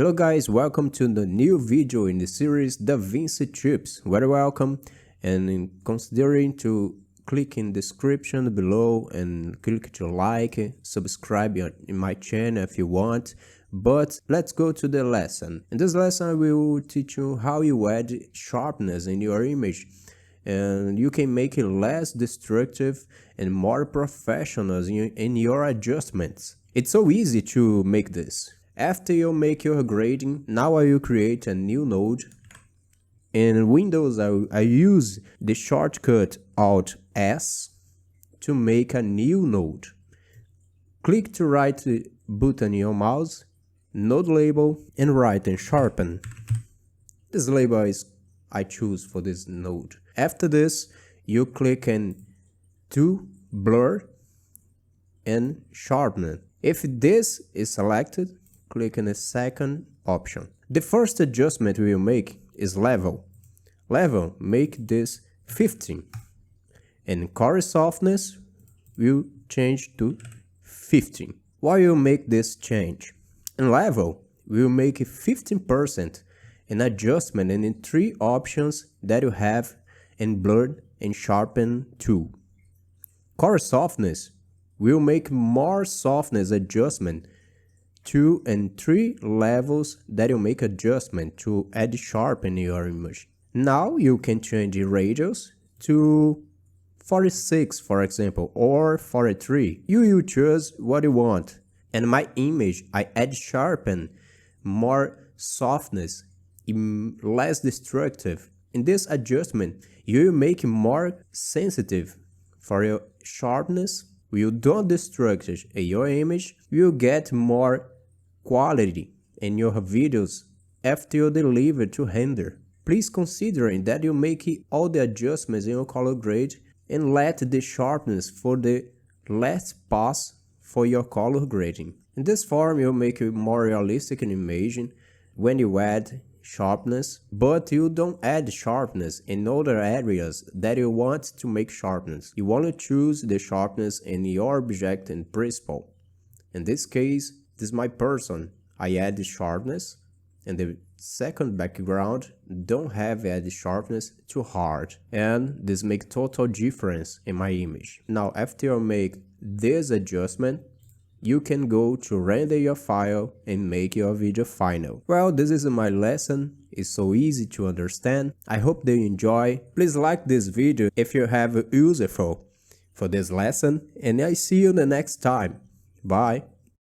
Hello guys, welcome to the new video in the series DaVinci Tips. Very welcome, and considering to click in description below and click to like, subscribe in my channel if you want. But let's go to the lesson. In this lesson I will teach you how you add sharpness in your image, and you can make it less destructive and more professional in your adjustments. It's so easy to make this. After you make your grading, now I will create a new node. In Windows, I use the shortcut Alt S to make a new node. Click to right button on your mouse, node label, and write and sharpen. This label is I choose for this node. After this, you click in to blur and sharpen. If this is selected, click on the second option. The first adjustment we will make is level. Level, make this 15. And color softness will change to 15. Why you make this change? In level, we will make 15% an adjustment in the three options that you have in blur and sharpen tool. Color softness will make more softness adjustment 2 and 3 levels that you make adjustment to add sharpen in your image. Now you can change the radius to 46 for example, or 43. You will choose what you want. And my image I add sharpen, more softness, less destructive. In this adjustment you will make more sensitive for your sharpness. You don't destruct your image, you get more quality in your videos after you deliver to render. Please consider that you make all the adjustments in your color grade and let the sharpness for the last pass for your color grading. In this form you make it more realistic in image when you add sharpness, but you don't add sharpness in other areas that you want to make sharpness. You want to choose the sharpness in your object and principle. In this case, this is my person. I add the sharpness, and the second background don't have add sharpness too hard, and this make total difference in my image. Now after you make this adjustment, you can go to render your file and make your video final. Well, this is my lesson. It's so easy to understand. I hope that you enjoy. Please like this video if you have useful for this lesson, and I see you the next time. Bye.